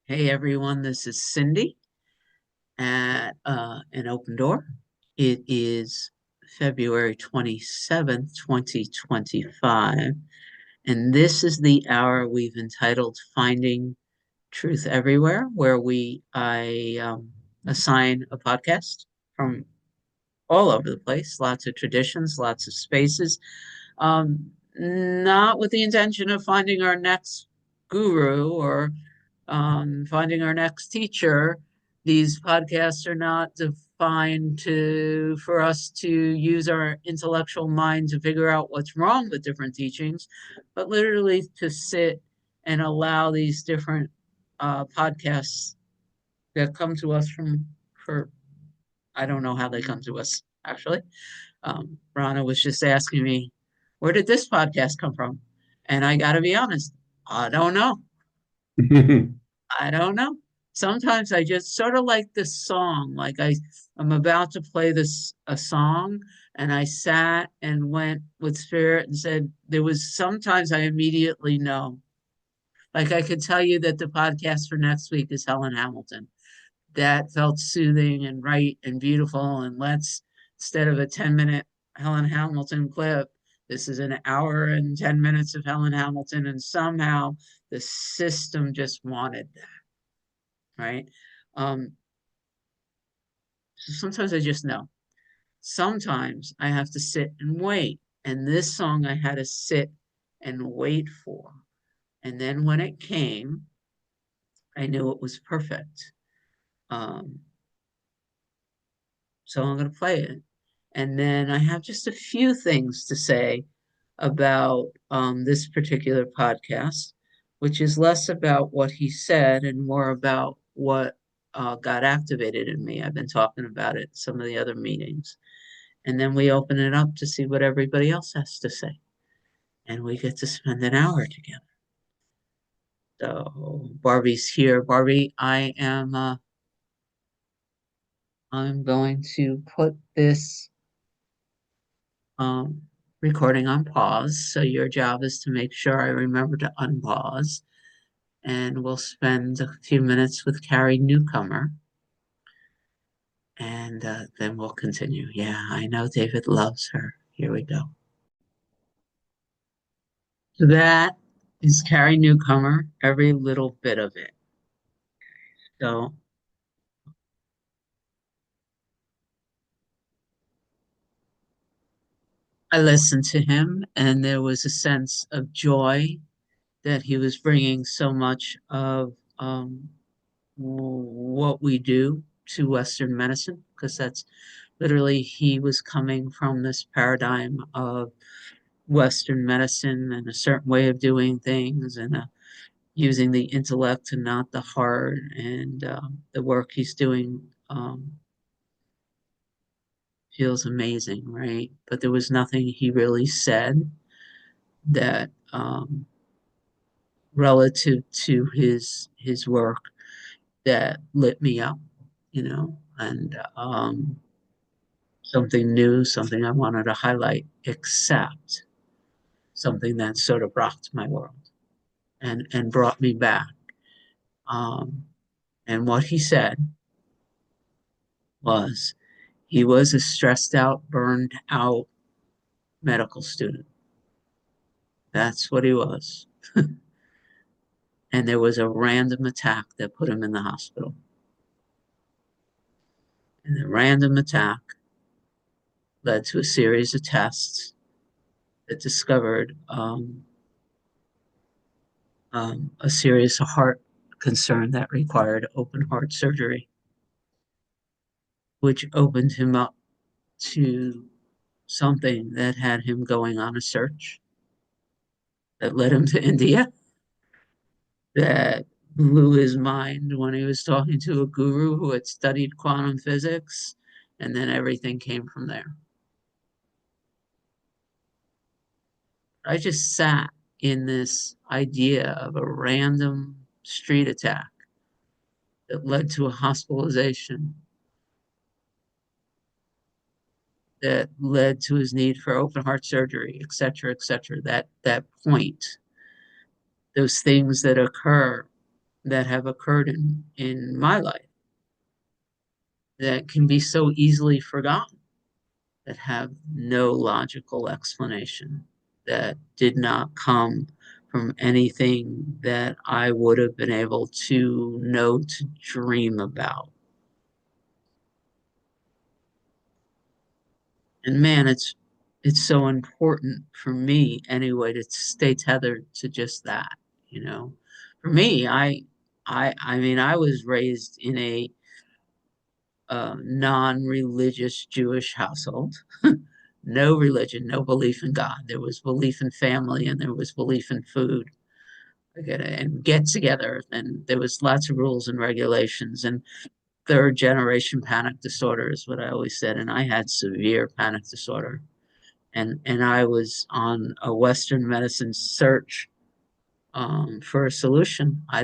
Hey everyone, this is Cindy at an open door. It is February 27th, 2025, and this is the hour we've entitled Finding Truth Everywhere, where I assign a podcast from all over the place, lots of traditions, lots of spaces, not with the intention of finding our next guru or finding our next teacher. These podcasts are not defined for us to use our intellectual mind to figure out what's wrong with different teachings, but literally to sit and allow these different podcasts that come to us for I don't know how they come to us actually. Rana was just asking me, where did this podcast come from? And I got to be honest, I don't know. I don't know. Sometimes I just sort of like this song, I'm about to play this a song, and I sat and went with spirit and said there was sometimes I immediately know. Like I could tell you that the podcast for next week is Helen Hamilton. That felt soothing and right and beautiful. And let's instead of a 10-minute Helen Hamilton clip, this is an hour and 10 minutes of Helen Hamilton, and somehow the system just wanted right? Um, so sometimes I just know. Sometimes I have to sit and wait. And this song I had to sit and wait for. And then when it came, I knew it was perfect. Um, so I'm going to play it. And then I have just a few things to say about this particular podcast, which is less about what he said and more about what got activated in me. I've been talking about it in some of the other meetings. And then we open it up to see what everybody else has to say. And we get to spend an hour together. So Barbie's here. Barbie, I'm going to put this um, recording on pause. So your job is to make sure I remember to unpause. And we'll spend a few minutes with Carrie Newcomer. And then we'll continue. Yeah, I know David loves her. Here we go. So that is Carrie Newcomer, every little bit of it. So I listened to him, and there was a sense of joy that he was bringing so much of what we do to Western medicine, because that's literally he was coming from this paradigm of Western medicine and a certain way of doing things and using the intellect and not the heart. And the work he's doing feels amazing, right? But there was nothing he really said that relative to his work that lit me up, and something new, something I wanted to highlight, except something that sort of rocked my world and brought me back. Um, and what he said was he was a stressed out, burned out medical student. That's what he was. And there was a random attack that put him in the hospital. And the random attack led to a series of tests that discovered a serious heart concern that required open heart surgery, which opened him up to something that had him going on a search that led him to India, that blew his mind when he was talking to a guru who had studied quantum physics, and then everything came from there. I just sat in this idea of a random street attack that led to a hospitalization that led to his need for open heart surgery, et cetera, et cetera. That point, those things that occur that have occurred in my life that can be so easily forgotten, that have no logical explanation, that did not come from anything that I would have been able to know to dream about. And man, it's so important for me anyway to stay tethered to just that, you know. For me, I mean, I was raised in a non-religious Jewish household. No religion, no belief in God. There was belief in family and there was belief in food. And get together, and there was lots of rules and regulations. And third generation panic disorder is what I always said. And I had severe panic disorder. And I was on a Western medicine search for a solution. I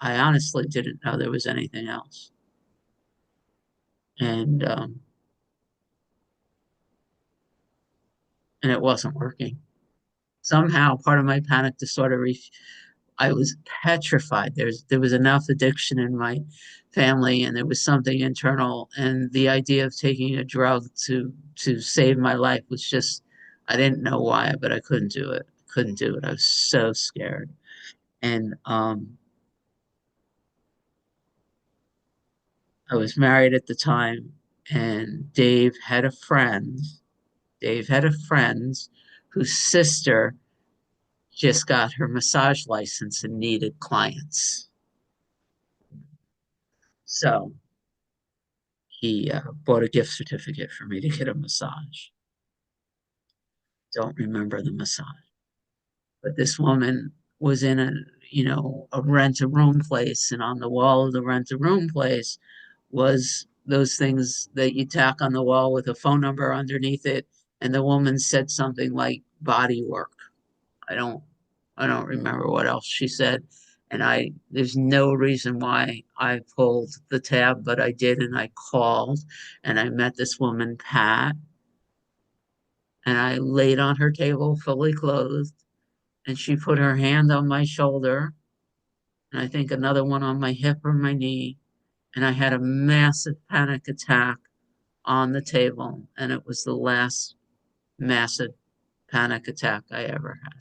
honestly didn't know there was anything else. And and it wasn't working. Somehow part of my panic disorder, I was petrified. There was enough addiction in my family, and there was something internal, and the idea of taking a drug to save my life was just, I didn't know why, but I couldn't do it. Couldn't do it. I was so scared. And I was married at the time, and Dave had a friend whose sister just got her massage license and needed clients. So he bought a gift certificate for me to get a massage. Don't remember the massage. But this woman was in a rent a room place, and on the wall of the rent a room place was those things that you tack on the wall with a phone number underneath it. And the woman said something like body work. I don't I don't remember what else she said. And there's no reason why I pulled the tab, but I did, and I called and I met this woman, Pat, and I laid on her table fully clothed, and she put her hand on my shoulder, and I think another one on my hip or my knee, and I had a massive panic attack on the table, and it was the last massive panic attack I ever had.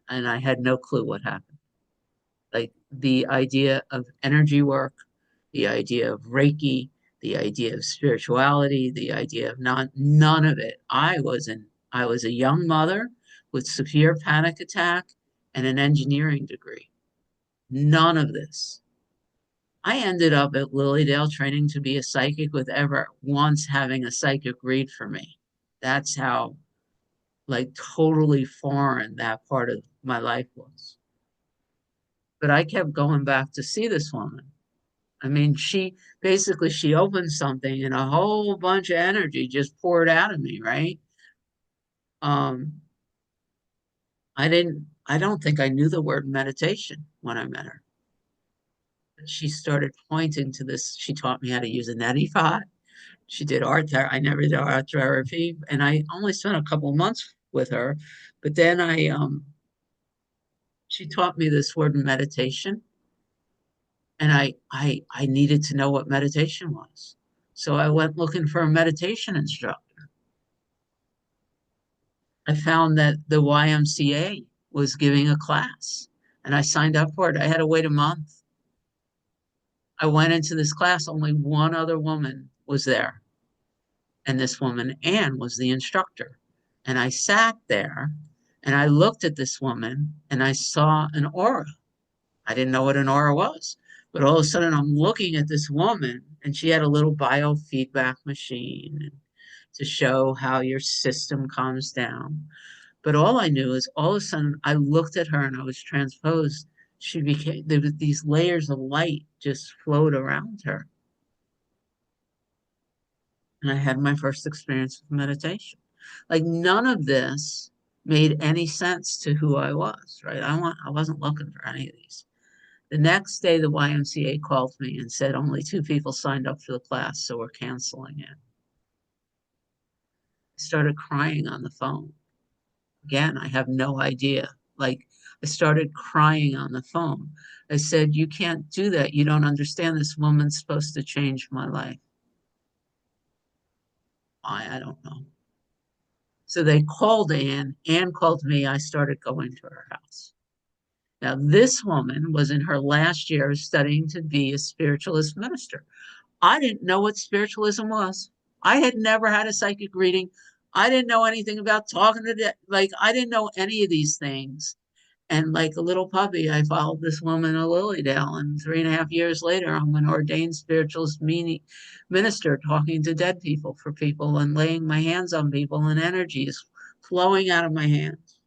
And I had no clue what happened. Like the idea of energy work, the idea of Reiki, the idea of spirituality, the idea of none of it. I was a young mother with severe panic attack and an engineering degree. None of this. I ended up at Lilydale training to be a psychic with ever once having a psychic read for me. That's how like totally foreign that part of my life was. But I kept going back to see this woman. I mean, she opened something and a whole bunch of energy just poured out of me, right? Um, I don't think I knew the word meditation when I met her. But she started pointing to this. She taught me how to use a neti pot. She did art therapy. I never did art therapy, and I only spent a couple of months with her. But then she taught me this word meditation, and I needed to know what meditation was. So I went looking for a meditation instructor. I found that the YMCA was giving a class, and I signed up for it. I had to wait a month. I went into this class, only one other woman was there, and this woman, Anne, was the instructor. And I sat there and I looked at this woman and I saw an aura. I didn't know what an aura was. But all of a sudden, I'm looking at this woman, and she had a little biofeedback machine to show how your system calms down. But all I knew is all of a sudden, I looked at her and I was transposed. There was these layers of light just flowed around her. And I had my first experience with meditation. Like none of this made any sense to who I was, right? I wasn't looking for any of these. The next day, the YMCA called me and said only two people signed up for the class, so we're canceling it. I started crying on the phone. Again, I have no idea. Like, I started crying on the phone. I said, "You can't do that. You don't understand. This woman's supposed to change my life." Why? I don't know. So they called Anne. Anne called me. I started going to her house. Now, this woman was in her last year studying to be a spiritualist minister. I didn't know what spiritualism was. I had never had a psychic reading. I didn't know anything about talking to like I didn't know any of these things. And like a little puppy, I followed this woman to Lilydale, and 3.5 years later, I'm an ordained spiritualist minister talking to dead people for people and laying my hands on people, and energies flowing out of my hands,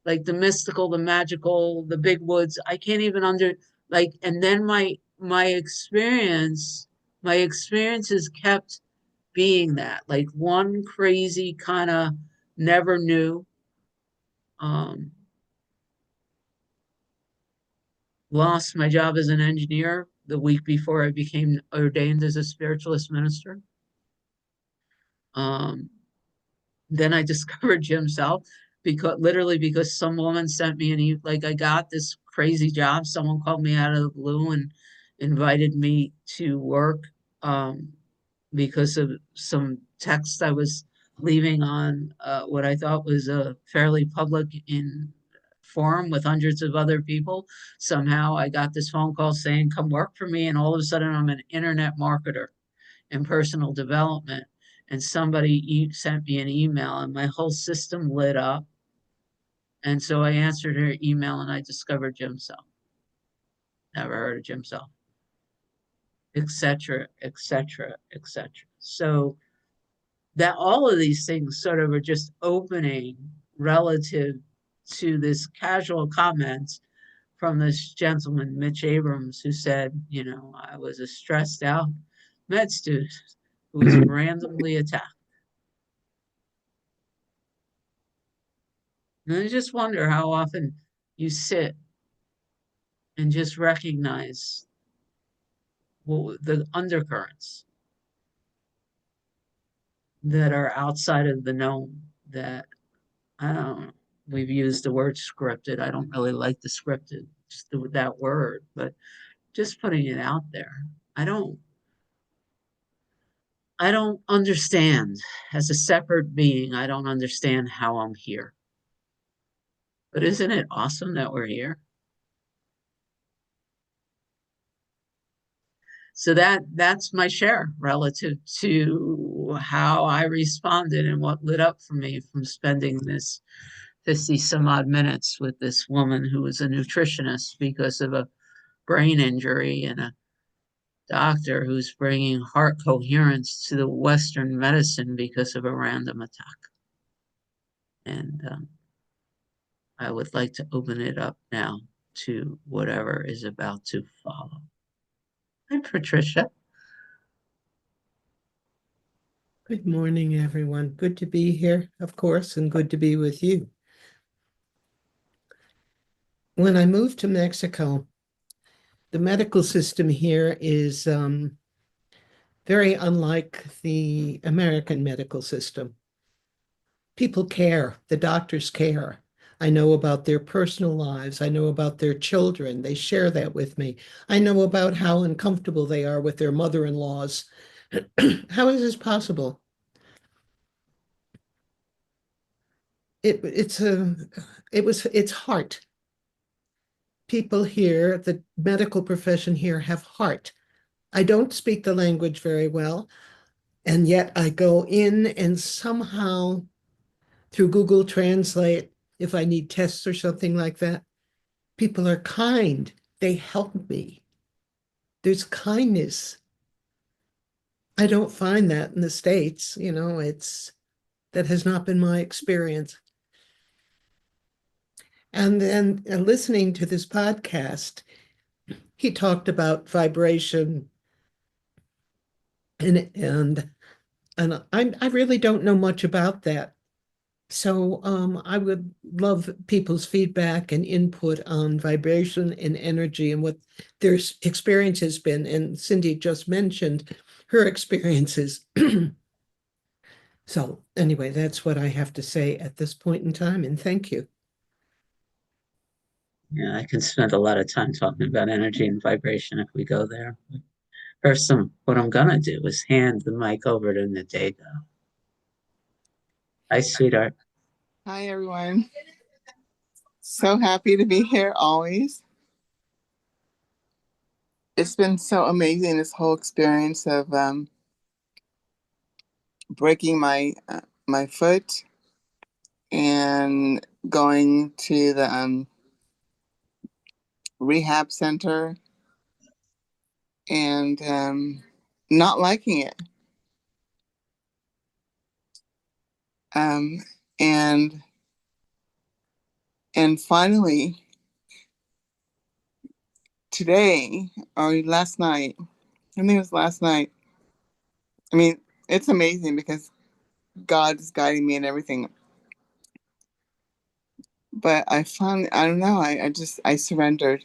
like the mystical, the magical, the big woods. I can't even like. And then my experiences kept being that, like one crazy kind of never knew. Um, Lost my job as an engineer the week before I became ordained as a spiritualist minister. Um, then I discovered Jim South because some woman sent me like I got this crazy job. Someone called me out of the blue and invited me to work because of some text I was leaving on what I thought was a fairly public in forum with hundreds of other people. Somehow I got this phone call saying, "Come work for me," and all of a sudden I'm an internet marketer in personal development. And somebody sent me an email, and my whole system lit up. And so I answered her email, and I discovered Jim Self. Never heard of Jim Self, etc., etc., etc. So that all of these things sort of are just opening relative to this casual comment from this gentleman, Mitch Abrams, who said, I was a stressed out med student who was randomly attacked. And I just wonder how often you sit and just recognize the undercurrents that are outside of the known that I don't know. We've used the word scripted. I don't really like the scripted, just that word, but just putting it out there. I don't I don't understand. As a separate being, I don't understand how I'm here. But isn't it awesome that we're here? So that's my share relative to how I responded and what lit up for me from spending this 50 some odd minutes with this woman who was a nutritionist because of a brain injury, and a doctor who's bringing heart coherence to the Western medicine because of a random attack. And I would like to open it up now to whatever is about to follow. Hi, Patricia. Good morning, everyone. Good to be here, of course, and good to be with you. When I moved to Mexico, the medical system here is very unlike the American medical system. People care, the doctors care. I know about their personal lives. I know about their children. They share that with me. I know about how uncomfortable they are with their mother-in-laws. How is this possible? It's heart. People here, the medical profession here, have heart. I don't speak the language very well, and yet I go in and somehow through Google Translate, if I need tests or something like that, people are kind. They help me. There's kindness. I don't find that in the States. That has not been my experience. And then listening to this podcast, he talked about vibration and I really don't know much about that. So I would love people's feedback and input on vibration and energy and what their experience has been. And Cindy just mentioned her experiences. So anyway, that's what I have to say at this point in time, and thank you. Yeah, I can spend a lot of time talking about energy and vibration if we go there. First, what I'm gonna do is hand the mic over to Nadega. Hi, sweetheart. Hi, everyone. So happy to be here always. It's been so amazing, this whole experience of breaking my foot and going to the rehab center and not liking it. Um, and and finally today or last night, I think it was last night. I mean, it's amazing because God is guiding me and everything. But I finally, I don't know, I surrendered.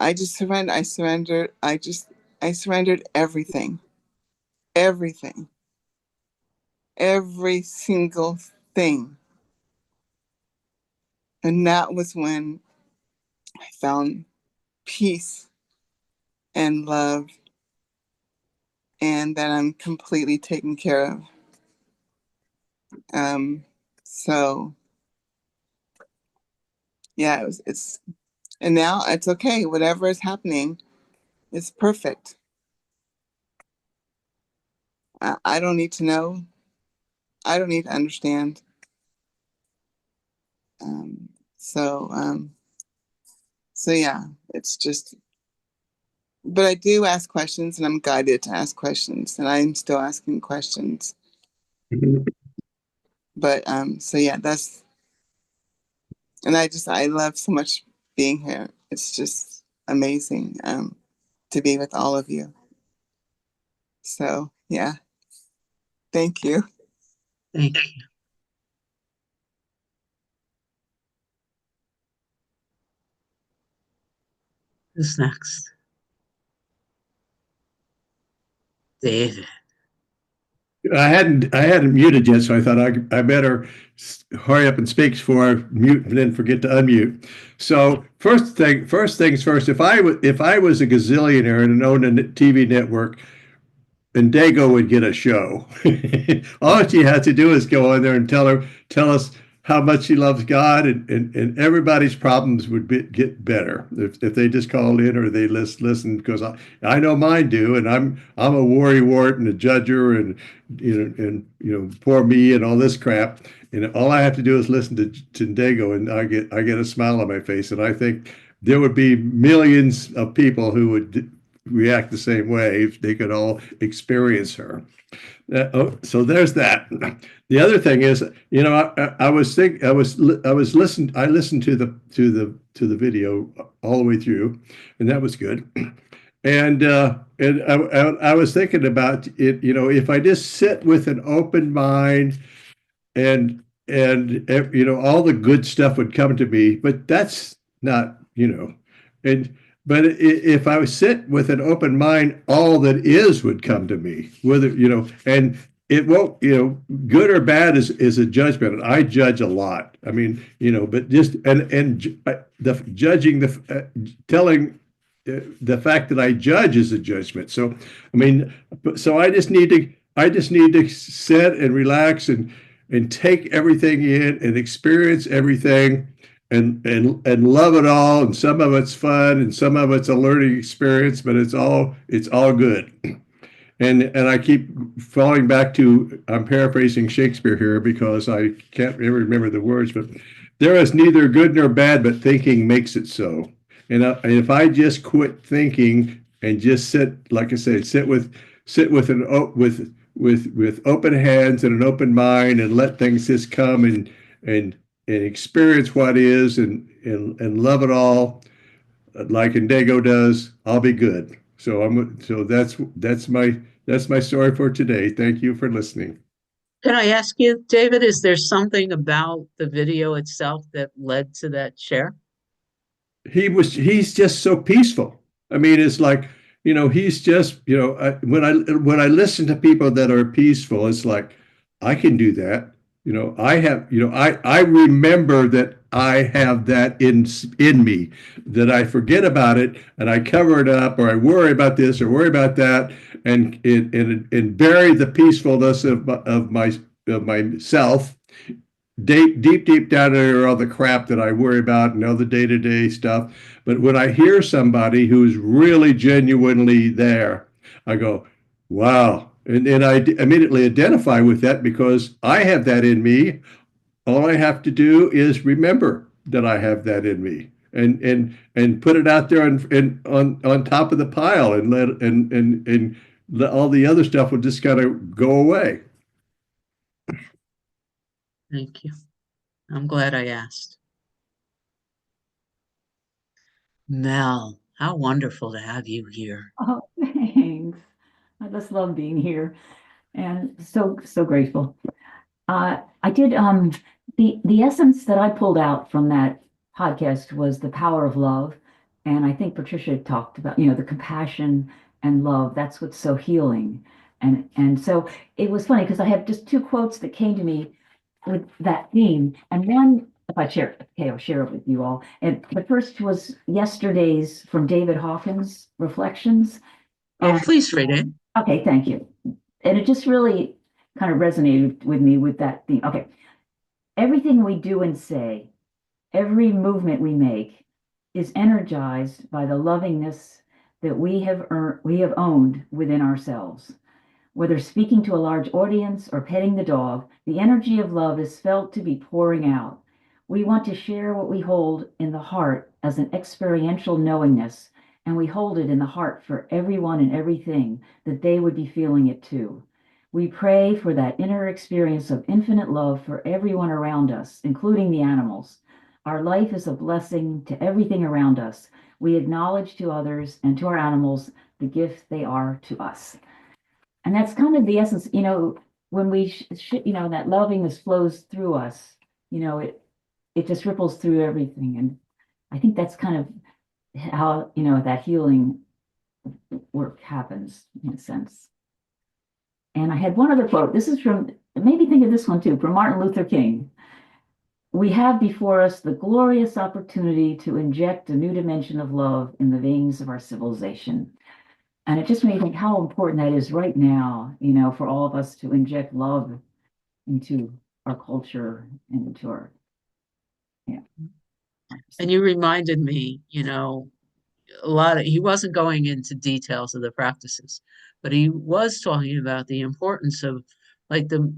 I just surrendered. I surrendered. I surrendered everything, everything, every single thing. And that was when I found peace and love, and that I'm completely taken care of. Um, so yeah, and now it's okay. Whatever is happening is perfect. I don't need to know. I don't need to understand. Um, so, um, so yeah, it's just, but I do ask questions and I'm guided to ask questions and I'm still asking questions. But so yeah, and I love so much being here. It's just amazing to be with all of you. So yeah, thank you. Thank you. Who's next? David. I hadn't muted yet, so I thought I better hurry up and speak before I mute and then forget to unmute. So first things first. If I was a gazillionaire and owned a TV network, and Dago would get a show. All she has to do is go in there and tell us how much she loves God, and everybody's problems would get better if they just called in or they listen because I know mine do, and I'm a worry wart and a judger and poor me and all this crap, and all I have to do is listen to Dago and I get a smile on my face, and I think there would be millions of people who would react the same way if they could all experience her. So there's that. The other thing is, I listened to the video all the way through, and that was good. And I was thinking about it. If I just sit with an open mind and all the good stuff would come to me, but that's not and but if I sit with an open mind, all that is would come to me, whether and it won't, good or bad is a judgment, and I judge a lot. I mean, but just the judging, telling the fact that I judge is a judgment. So I mean, so I just need to sit and relax and take everything in and experience everything and love it all. And some of it's fun and some of it's a learning experience, but it's all good. And I keep falling back to, I'm paraphrasing Shakespeare here because I can't ever remember the words, but there is neither good nor bad, but thinking makes it so. And if I just quit thinking and just sit, like I said, sit with with open hands and an open mind and let things just come and experience what is and love it all like Indigo does, I'll be good. So that's my story for today. Thank you for listening. Can I ask you, David, is there something about the video itself that led to that share? He's just so peaceful. I mean, it's like, he's just, when I listen to people that are peaceful, it's like I can do that. I have, I remember that I have that in me, that I forget about it and I cover it up, or I worry about this or worry about that, and bury the peacefulness of myself deep down there, all the crap that I worry about and all the day-to-day stuff. But when I hear somebody who's really genuinely there, I go, wow. And I immediately identify with that because I have that in me. All I have to do is remember that I have that in me, and put it out there and on top of the pile, and let all the other stuff will just kind of go away. Thank you. I'm glad I asked. Mel, how wonderful to have you here. Oh, thanks. I just love being here and so grateful. I did the essence that I pulled out from that podcast was the power of love. And I think Patricia talked about, the compassion and love. That's what's so healing. And so it was funny because I have just two quotes that came to me with that theme. And one, if I share it, okay, I'll share it with you all. And the first was yesterday's from David Hawkins, Reflections. Oh, And please read it. okay, thank you. And it just really kind of resonated with me with that theme. Okay. Everything we do and say, every movement we make is energized by the lovingness that we have owned within ourselves. Whether speaking to a large audience or petting the dog, the energy of love is felt to be pouring out. We want to share what we hold in the heart as an experiential knowingness, and we hold it in the heart for everyone and everything that they would be feeling it too. We pray for that inner experience of infinite love for everyone around us, including the animals. Our life is a blessing to everything around us. We acknowledge to others and to our animals the gift they are to us. And that's kind of the essence, when we, that lovingness flows through us, it just ripples through everything. And I think that's kind of how, that healing work happens in a sense. And I had one other quote. This is from, maybe think of this one too, from Martin Luther King. We have before us the glorious opportunity to inject a new dimension of love in the veins of our civilization. And it just made me think how important that is right now, for all of us to inject love into our culture and into our, yeah. And you reminded me, he wasn't going into details of the practices, but he was talking about the importance of like the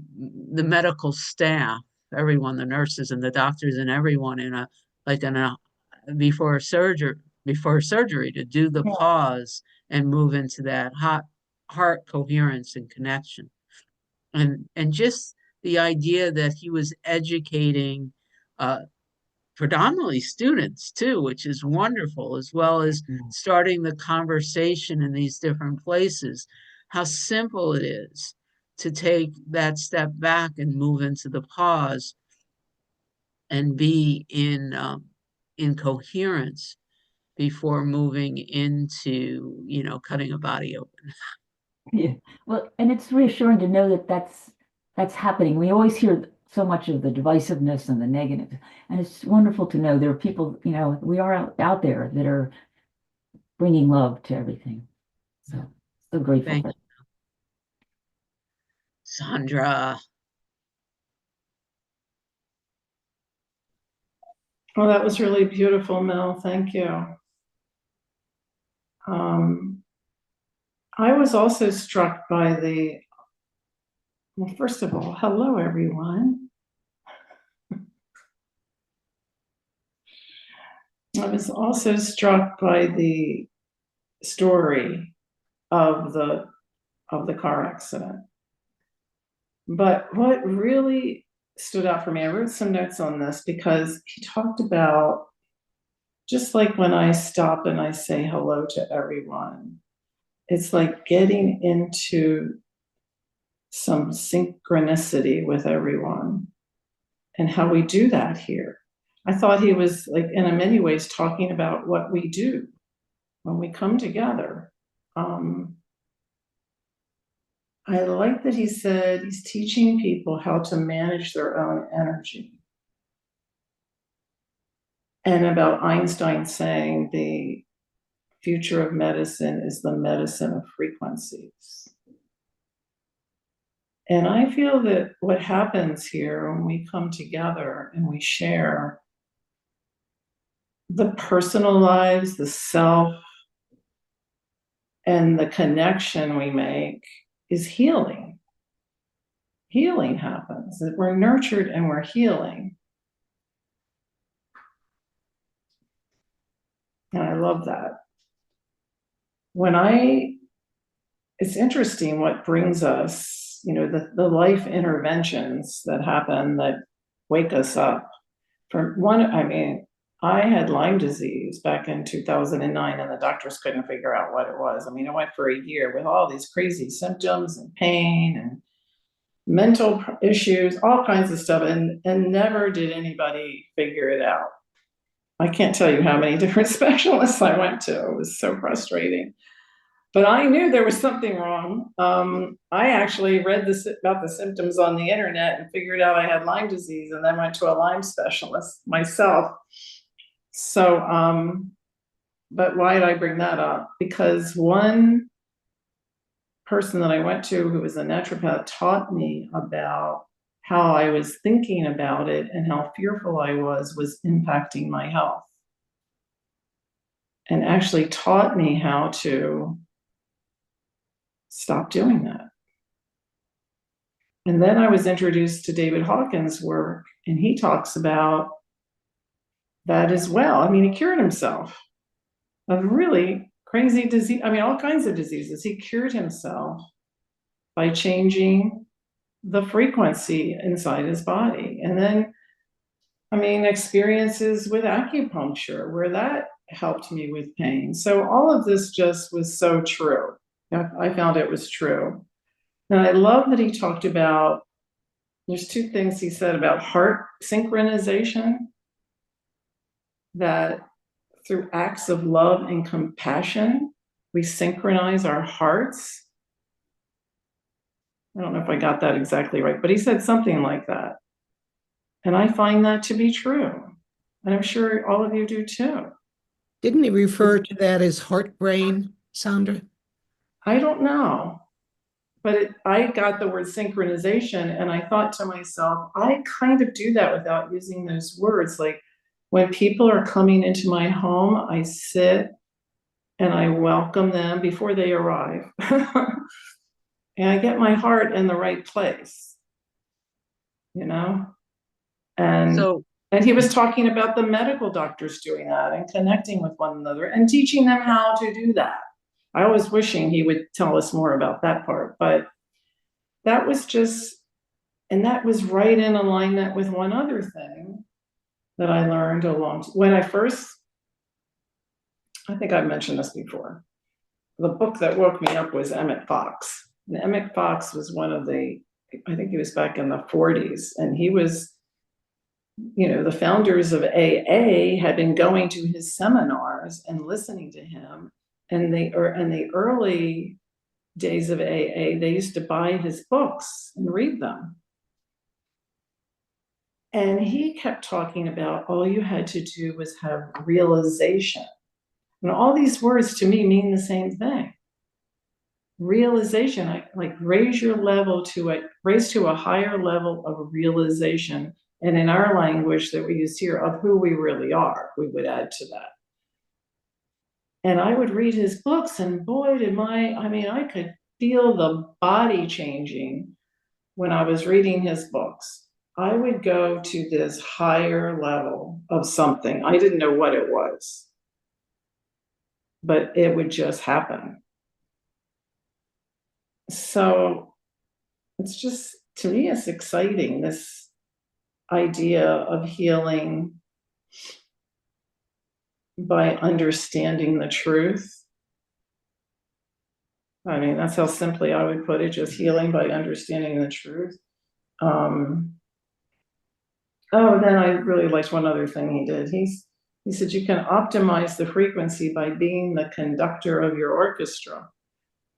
medical staff, everyone, the nurses and the doctors and everyone before surgery to do the pause and move into that heart coherence and connection. And just the idea that he was educating predominantly students too, which is wonderful, as well as starting the conversation in these different places. How simple it is to take that step back and move into the pause and be in coherence before moving into, cutting a body open. Yeah. Well, and it's reassuring to know that that's happening. We always hear so much of the divisiveness and the negative, and it's wonderful to know there are people, we are out there that are bringing love to everything. So grateful. Thank you. Sandra. Well, that was really beautiful, Mel. Thank you. I was also struck by well, first of all, hello, everyone. I was also struck by the story of the car accident. But what really stood out for me, I wrote some notes on this because he talked about just like when I stop and I say hello to everyone, it's like getting into some synchronicity with everyone and how we do that here. I thought he was like, in many ways, talking about what we do when we come together. I like that he said he's teaching people how to manage their own energy. And about Einstein saying the future of medicine is the medicine of frequencies. And I feel that what happens here when we come together and we share the personal lives, the self, and the connection we make is healing. Healing happens, that we're nurtured and we're healing. And I love that. It's interesting what brings us, the life interventions that happen that wake us up. For one, I had Lyme disease back in 2009, and the doctors couldn't figure out what it was. I went for a year with all these crazy symptoms and pain and mental issues, all kinds of stuff, and never did anybody figure it out. I can't tell you how many different specialists I went to. It was so frustrating. But I knew there was something wrong. I actually read about the symptoms on the internet and figured out I had Lyme disease, and then went to a Lyme specialist myself. So, but why did I bring that up? Because one person that I went to who was a naturopath taught me about how I was thinking about it and how fearful I was impacting my health. And actually taught me how to stop doing that. And then I was introduced to David Hawkins' work, and he talks about that as well. He cured himself of really crazy disease. All kinds of diseases. He cured himself by changing the frequency inside his body. And then, experiences with acupuncture, where that helped me with pain. So all of this just was so true. I found it was true. And I love that he talked about, there's two things he said about heart synchronization, that through acts of love and compassion, we synchronize our hearts. I don't know if I got that exactly right, but he said something like that. And I find that to be true. And I'm sure all of you do too. Didn't he refer to that as heart brain, Sandra? I don't know. But I got the word synchronization, and I thought to myself, I kind of do that without using those words. Like when people are coming into my home, I sit and I welcome them before they arrive. And I get my heart in the right place, And he was talking about the medical doctors doing that and connecting with one another and teaching them how to do that. I was wishing he would tell us more about that part, but that was that was right in alignment with one other thing that I learned when I think I've mentioned this before. The book that woke me up was Emmett Fox. And Emmett Fox was I think he was back in the 40s, and he was, the founders of AA had been going to his seminars and listening to him. And in the early days of AA, they used to buy his books and read them. And he kept talking about all you had to do was have realization. And all these words to me mean the same thing. Realization, like raise to a higher level of realization. And in our language that we use here, of who we really are, we would add to that. And I would read his books, and boy, I could feel the body changing when I was reading his books. I would go to this higher level of something. I didn't know what it was, but it would just happen. So it's just, to me, it's exciting, this idea of healing by understanding the truth. That's how simply I would put it, just healing by understanding the truth. Then I really liked one other thing he did. He said, you can optimize the frequency by being the conductor of your orchestra.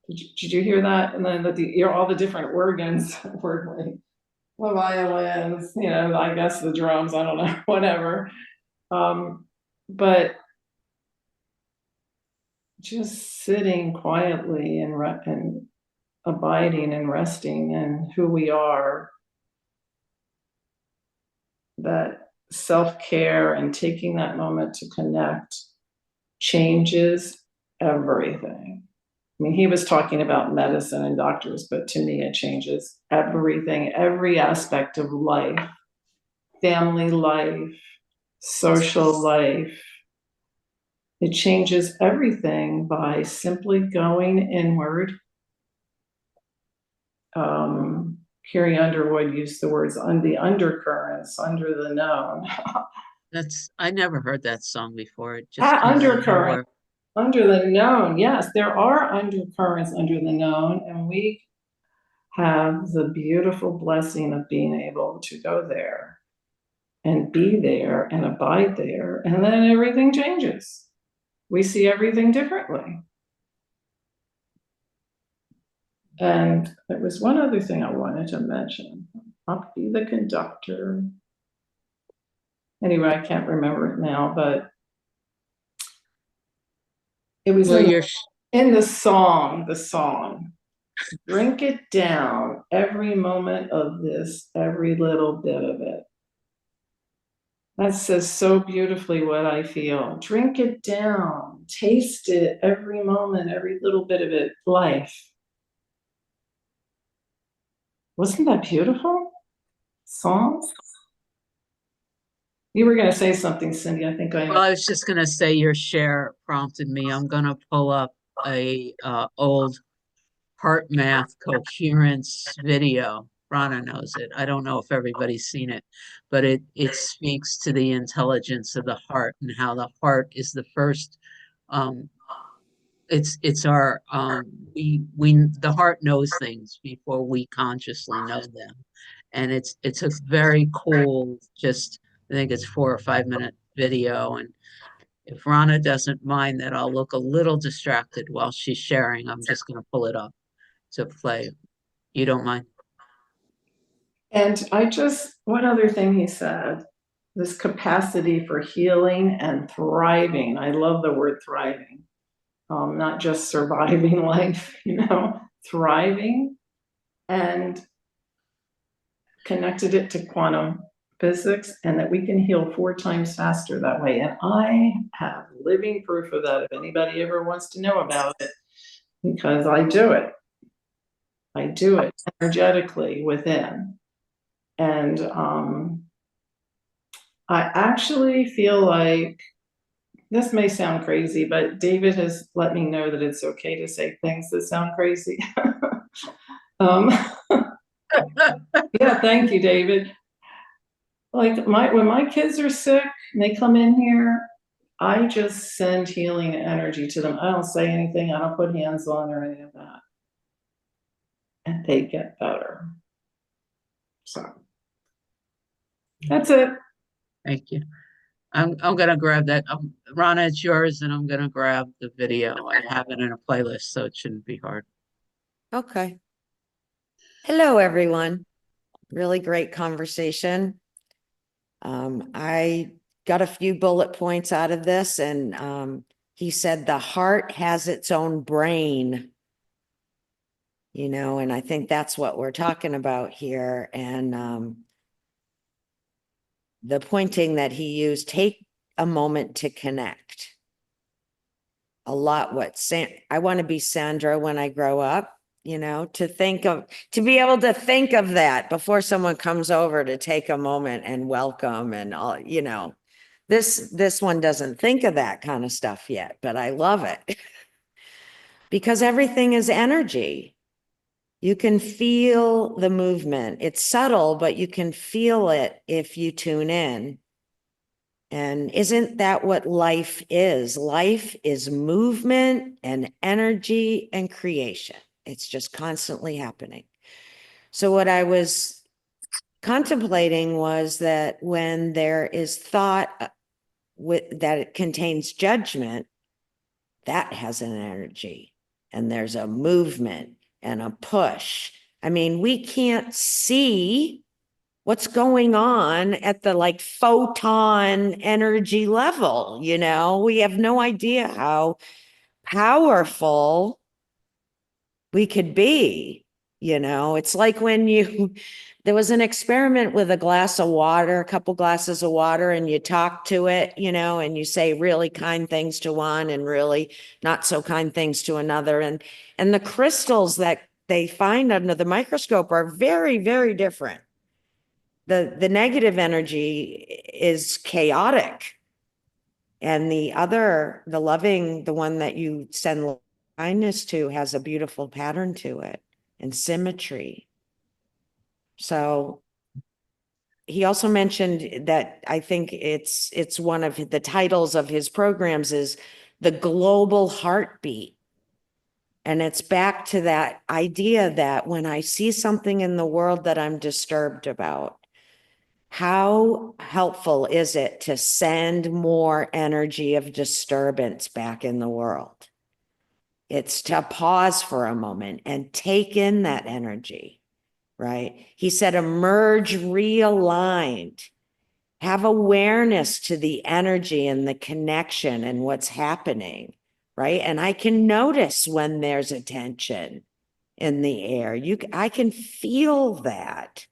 Did you hear that? And then all the different organs were like the violins, I guess the drums, I don't know, whatever. But just sitting quietly and abiding and resting in who we are, that self-care and taking that moment to connect changes everything. I mean, he was talking about medicine and doctors, but to me, it changes everything, every aspect of life, family life, social life. It changes everything by simply going inward. Carrie Underwood used the words on the undercurrents, under the known. I never heard that song before. It just came out of Undercurrent, nowhere. under the known. Yes, there are undercurrents under the known, and we have the beautiful blessing of being able to go there and be there and abide there, and then everything changes. We see everything differently. And there was one other thing I wanted to mention. I'll be the conductor. Anyway, I can't remember it now, but it was Well, in the song, drink it down, every moment of this, every little bit of it. That says so beautifully what I feel. Drink it down, taste it, every moment, every little bit of it, life. Wasn't that beautiful? Song? You were going to say something, Cindy. I think I know. Well, I was just going to say your share prompted me. I'm going to pull up a old heart math coherence video. Rana knows it. I don't know if everybody's seen it, but it speaks to the intelligence of the heart and how the heart is the first. It's our the heart knows things before we consciously know them, and it's a very cool. Just I think it's 4 or 5 minute video, and if Rana doesn't mind that I'll look a little distracted while she's sharing, I'm just going to pull it up to play. You don't mind? And one other thing he said, this capacity for healing and thriving. I love the word thriving, not just surviving life, thriving, and connected it to quantum physics, and that we can heal 4 times faster that way. And I have living proof of that if anybody ever wants to know about it, because I do it. I do it energetically within. And I actually feel like, this may sound crazy, but David has let me know that it's okay to say things that sound crazy. Yeah, thank you, David. Like when my kids are sick and they come in here, I just send healing energy to them. I don't say anything. I don't put hands on or any of that. And they get better. So that's it. Thank you. I'm gonna grab that. Rana, it's yours, and I'm gonna grab the video. I have it in a playlist, so it shouldn't be hard. Okay. Hello, everyone. Really great conversation. I got a few bullet points out of this, and he said the heart has its own brain, and I think that's what we're talking about here. And the pointing that he used, take a moment to connect. A lot I want to be Sandra when I grow up, to be able to think of that before someone comes over, to take a moment and welcome and all, this one doesn't think of that kind of stuff yet, but I love it because everything is energy. You can feel the movement. It's subtle, but you can feel it if you tune in. And isn't that what life is? Life is movement and energy and creation. It's just constantly happening. So what I was contemplating was that when there is thought that it contains judgment, that has an energy. and there's a movement and a push. I mean, we can't see what's going on at the like photon energy level, you know? We have no idea how powerful we could be, you know? It's like when there was an experiment with a glass of water, a couple glasses of water, and you talk to it, you know, and you say really kind things to one and really not so kind things to another. And the crystals that they find under the microscope are very, very different. The negative energy is chaotic. And the loving, the one that you send kindness to, has a beautiful pattern to it and symmetry. So he also mentioned that I think it's one of the titles of his programs is The Global Heartbeat. And it's back to that idea that when I see something in the world that I'm disturbed about, how helpful is it to send more energy of disturbance back in the world? It's to pause for a moment and take in that energy, right? He said, emerge realigned, have awareness to the energy and the connection and what's happening, right? And I can notice when there's a tension in the air. I can feel that.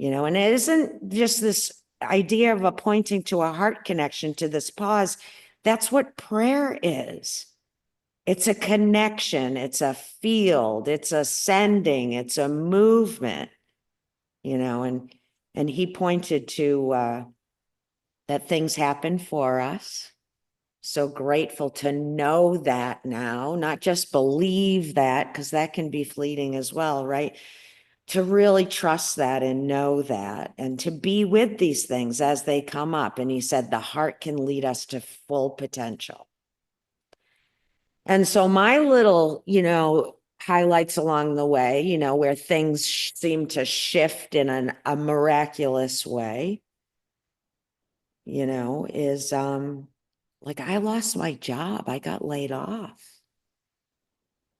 You know, and it isn't just this idea of pointing to a heart connection, to this pause. That's what prayer is. It's a connection, it's a field, it's a sending, it's a movement, you know, and he pointed to that things happen for us. So grateful to know that now, not just believe that, because that can be fleeting as well, right? To really trust that and know that, and to be with these things as they come up. And he said the heart can lead us to full potential. And so my little, you know, highlights along the way, you know, where things seem to shift in a miraculous way, you know, is like I lost my job. I got laid off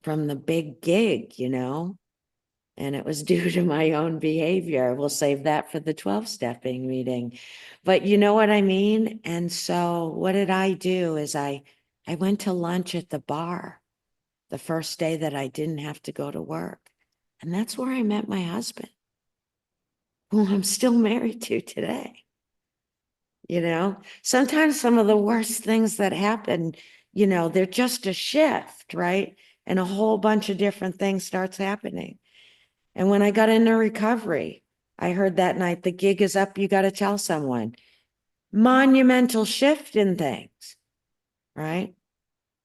from the big gig, you know. And it was due to my own behavior. We'll save that for the 12-stepping meeting. But you know what I mean? And so what did I do is I went to lunch at the bar the first day that I didn't have to go to work. And that's where I met my husband, who I'm still married to today. You know, sometimes some of the worst things that happen, you know, they're just a shift, right? And a whole bunch of different things starts happening. And when I got into recovery, I heard that night, the gig is up, you got to tell someone. Monumental shift in things, right?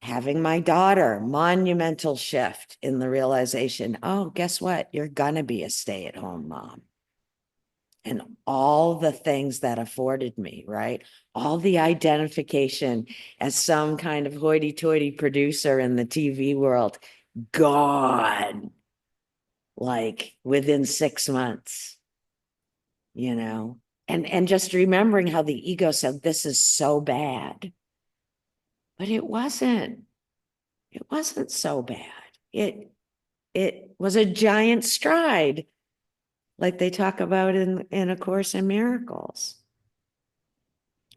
Having my daughter, monumental shift in the realization, oh, guess what? You're going to be a stay-at-home mom. And all the things that afforded me, right? All the identification as some kind of hoity-toity producer in the TV world, gone. Like within 6 months, you know, and just remembering how the ego said, this is so bad, but it wasn't so bad. It was a giant stride, like they talk about in A Course in Miracles.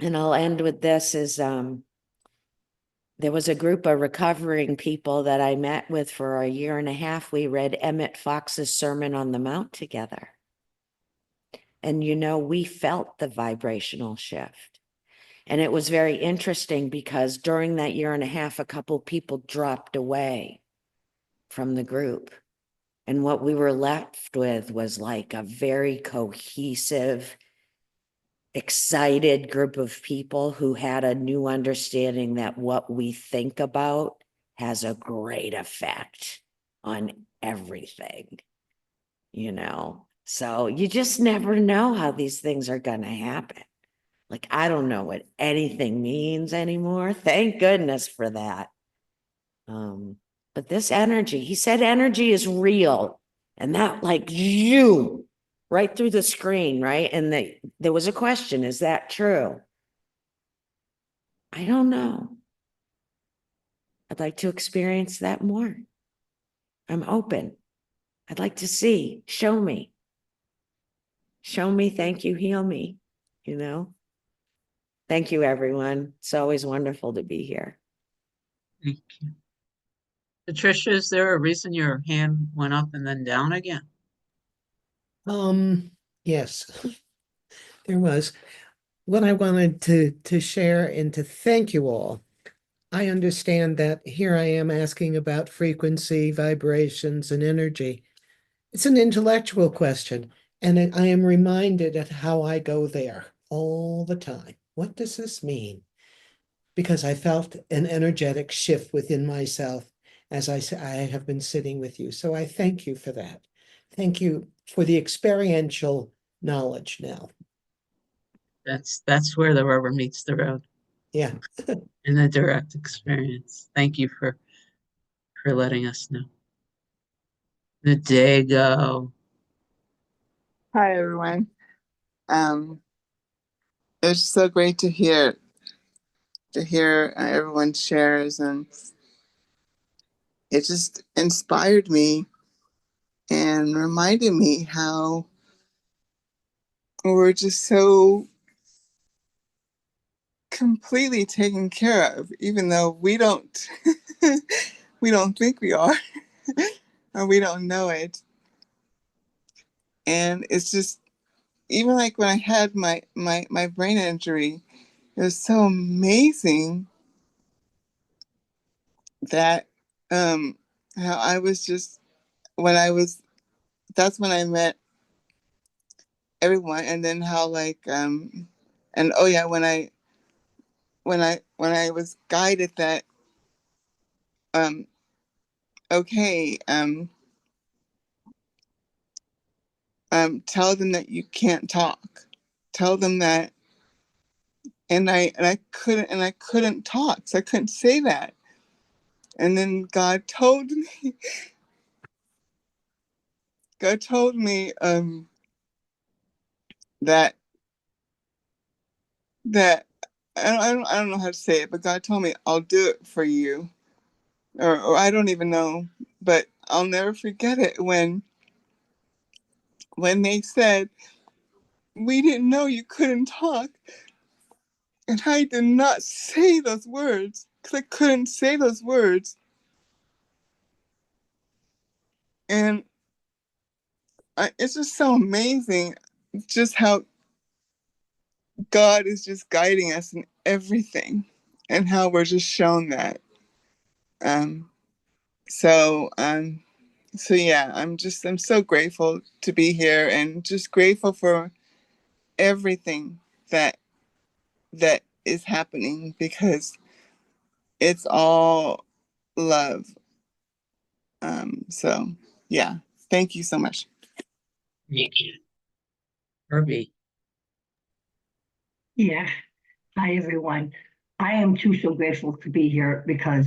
And I'll end with this is, there was a group of recovering people that I met with for a year and a half. We read Emmett Fox's Sermon on the Mount together. And, you know, we felt the vibrational shift. And it was very interesting because during that year and a half, a couple people dropped away from the group. And what we were left with was like a very cohesive, excited group of people who had a new understanding that what we think about has a great effect on everything, you know? So you just never know how these things are going to happen. Like, I don't know what anything means anymore. Thank goodness for that. But this energy, he said energy is real. And that like you right through the screen, right? And there was a question, is that true? I don't know. I'd like to experience that more. I'm open. I'd like to see, show me. Show me, thank you, heal me, you know? Thank you, everyone. It's always wonderful to be here. Thank you. Patricia, is there a reason your hand went up and then down again? Yes, there was. What I wanted to share and to thank you all. I understand that here I am asking about frequency, vibrations, and energy. It's an intellectual question, and I am reminded of how I go there all the time. What does this mean? Because I felt an energetic shift within myself as I have been sitting with you. So I thank you for that. Thank you for the experiential knowledge now. That's where the rubber meets the road Yeah. in the direct experience. Thank you for letting us know. The day go. Hi, everyone. It's so great to hear everyone shares, and it just inspired me and reminded me how we're just so completely taken care of, even though we don't we don't think we are or we don't know it. And it's just, even like when I had my brain injury, it was so amazing that how I was just, when I was, that's when I met everyone. And then how like and oh yeah, when I was guided that um okay, tell them that you can't talk, tell them that, and I couldn't talk, so I couldn't say that. And then God told me that that I don't know how to say it, but God told me, I'll do it for you, or I don't even know, but I'll never forget it when they said, we didn't know you couldn't talk, and I did not say those words because I couldn't say those words. And it's just so amazing just how God is just guiding us in everything, and how we're just shown that. Um, so so yeah, I'm so grateful to be here, and just grateful for everything that that is happening, because it's all love. So yeah, thank you so much. Thank you. Herbie. Yeah. Hi, everyone. I am too so grateful to be here because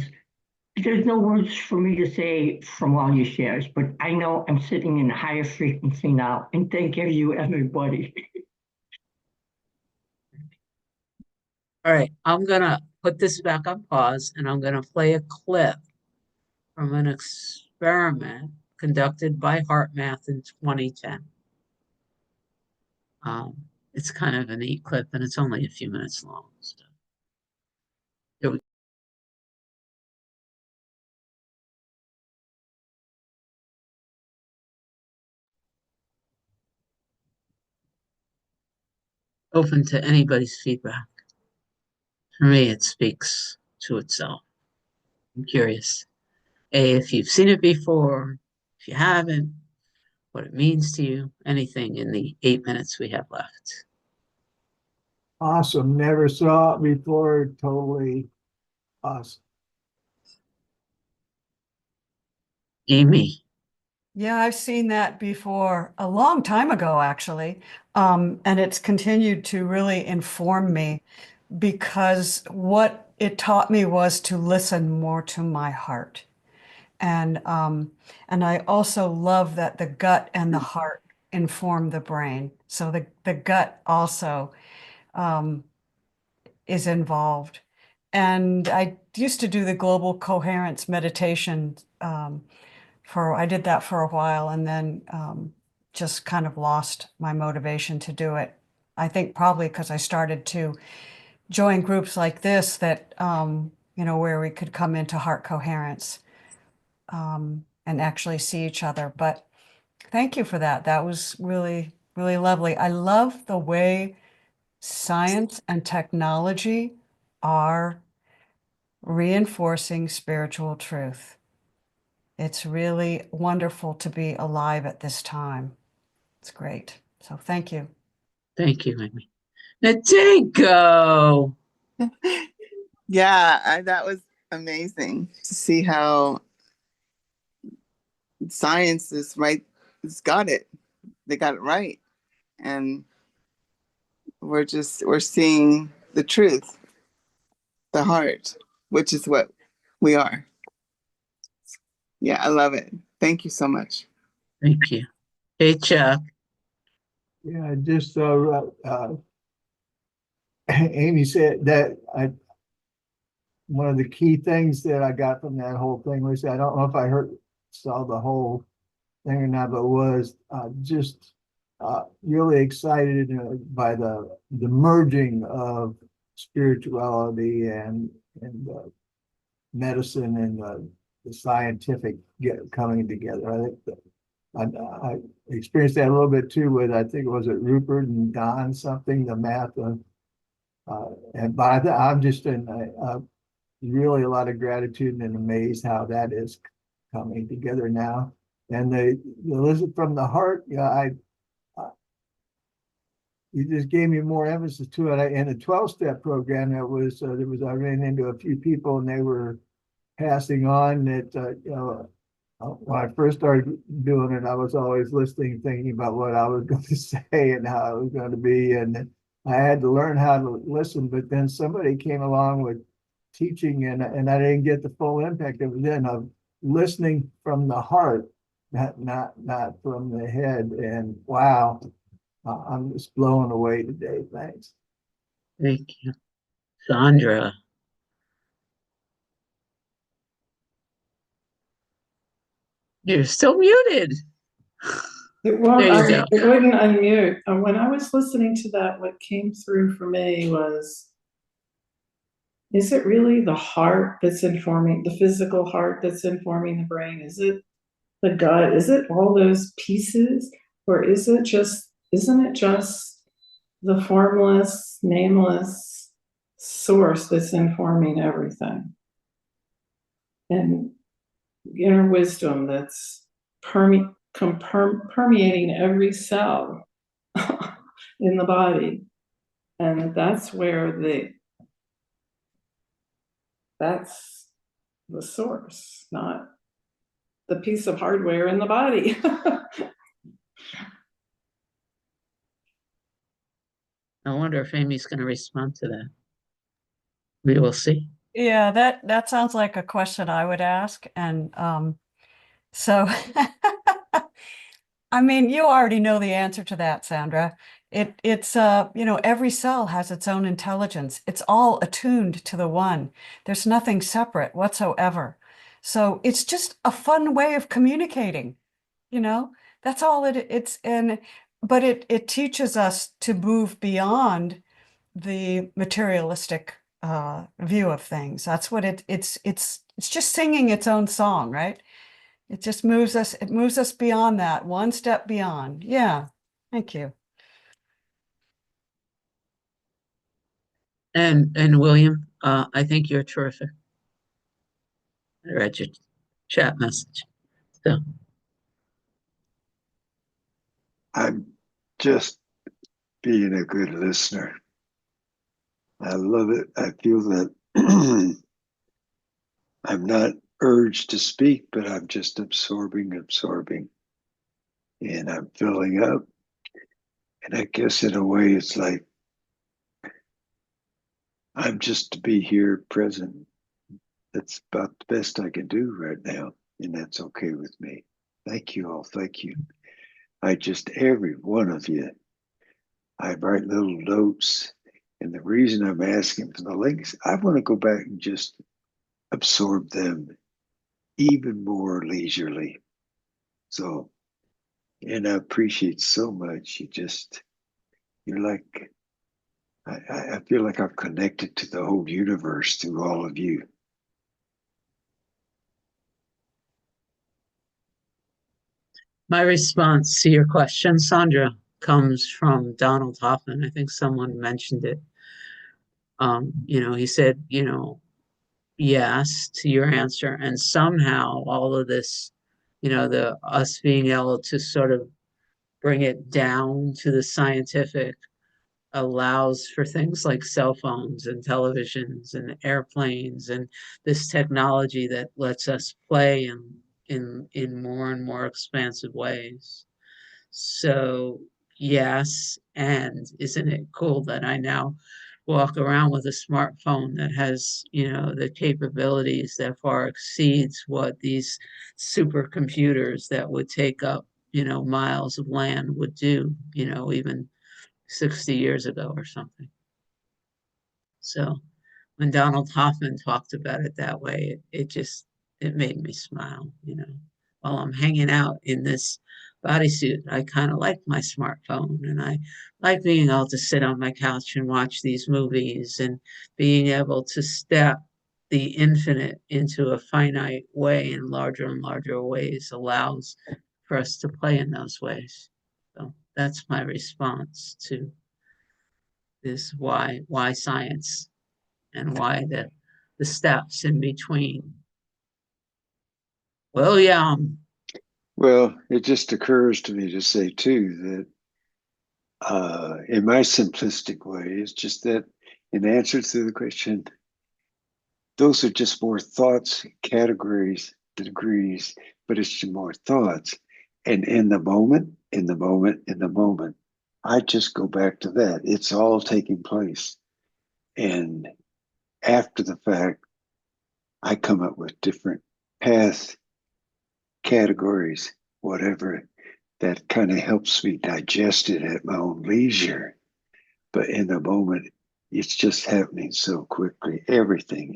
there's no words for me to say from all your shares, but I know I'm sitting in a higher frequency now. And thank you, everybody. All right, I'm gonna put this back on pause and I'm gonna play a clip from an experiment conducted by HeartMath in 2010. It's kind of a neat clip and it's only a few minutes long. So here we open to anybody's feedback. For me, it speaks to itself. I'm curious. A, if you've seen it before, if you haven't, what it means to you, anything in the 8 minutes we have left. Awesome. Never saw it before. Totally awesome. Amy. Yeah, I've seen that before a long time ago, actually. And it's continued to really inform me because what it taught me was to listen more to my heart. And I also love that the gut and the heart inform the brain. So the gut also is involved. And I used to do the global coherence meditation I did that for a while and then just kind of lost my motivation to do it. I think probably because I started to join groups like this that, where we could come into heart coherence and actually see each other. But thank you for that. That was really, really lovely. I love the way science and technology are reinforcing spiritual truth. It's really wonderful to be alive at this time. It's great. So thank you. Thank you, Amy. Natinko. Yeah, that was amazing to see how science is right. It's got it. They got it right. And we're seeing the truth, the heart, which is what we are. Yeah, I love it. Thank you so much. Thank you. Hey, Chuck. Yeah, just Amy said that one of the key things that I got from that whole thing was, I don't know if I saw the whole thing or not, but was just really excited by the merging of spirituality and medicine and the scientific coming together. I think I experienced that a little bit too with, I think it was at Rupert and Don something, the math of, but I'm just in really a lot of gratitude and amazed how that is coming together now. And the listen from the heart, yeah, you just gave me more emphasis to it. In a 12-step program, I ran into a few people and they were passing on that, when I first started doing it, I was always listening, thinking about what I was going to say and how it was going to be. And I had to learn how to listen, but then somebody came along with teaching and I didn't get the full impact of it then, of listening from the heart, not from the head. And wow, I'm just blown away today. Thanks. Thank you. Sandra. You're still muted. It wouldn't unmute. When I was listening to that, what came through for me was, is it really the heart that's informing, the physical heart that's informing the brain? Is it the gut? Is it all those pieces? Or isn't it just the formless, nameless source that's informing everything? And inner wisdom that's permeating every cell in the body. And that's that's the source, not the piece of hardware in the body. I wonder if Amy's going to respond to that. We will see. Yeah, that sounds like a question I would ask. And so, I mean, you already know the answer to that, Sandra. It's every cell has its own intelligence. It's all attuned to the one. There's nothing separate whatsoever. So it's just a fun way of communicating, that's all but it teaches us to move beyond the materialistic view of things. That's what it's just singing its own song, right? It just moves us beyond that, one step beyond. Yeah. Thank you. And William, I think you're terrific. I read your chat message. So I'm just being a good listener. I love it. I feel that I'm not urged to speak, but I'm just absorbing, and I'm filling up. And I guess in a way, it's like I'm just to be here present. That's about the best I can do right now, and that's okay with me. Thank you all. Thank you. Every one of you, I write little notes. And the reason I'm asking for the links, I want to go back and just absorb them even more leisurely. So, and I appreciate so much. You're like, I feel like I'm connected to the whole universe through all of you. My response to your question, Sandra, comes from Donald Hoffman. I think someone mentioned it. He said, yes to your answer. And somehow all of this, the us being able to sort of bring it down to the scientific allows for things like cell phones and televisions and airplanes and this technology that lets us play in more and more expansive ways. So yes, and isn't it cool that I now walk around with a smartphone that has, the capabilities that far exceeds what these supercomputers that would take up, miles of land would do, even 60 years ago or something. So when Donald Hoffman talked about it that way, it made me smile, While I'm hanging out in this bodysuit, I kind of like my smartphone and I like being able to sit on my couch and watch these movies and being able to step the infinite into a finite way in larger and larger ways allows for us to play in those ways. So that's my response to this why science and why the steps in between. William. Well, it just occurs to me to say too that in my simplistic way, it's just that in answer to the question, those are just more thoughts, categories, degrees, but it's just more thoughts. And in the moment, I just go back to that. It's all taking place. And after the fact, I come up with different paths, categories, whatever, that kind of helps me digest it at my own leisure. But in the moment, it's just happening so quickly, everything.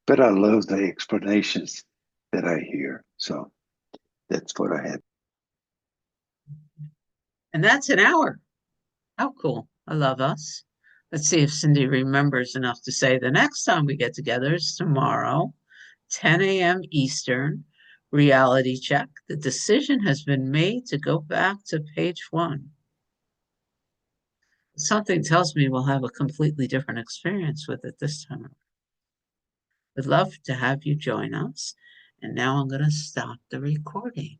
But I love the explanations that I hear. So that's what I had. And that's an hour. How cool. I love us. Let's see if Cindy remembers enough to say the next time we get together is tomorrow, 10 a.m. Eastern, reality check. The decision has been made to go back to page 1. Something tells me we'll have a completely different experience with it this time. Would love to have you join us. And now I'm going to stop the recording.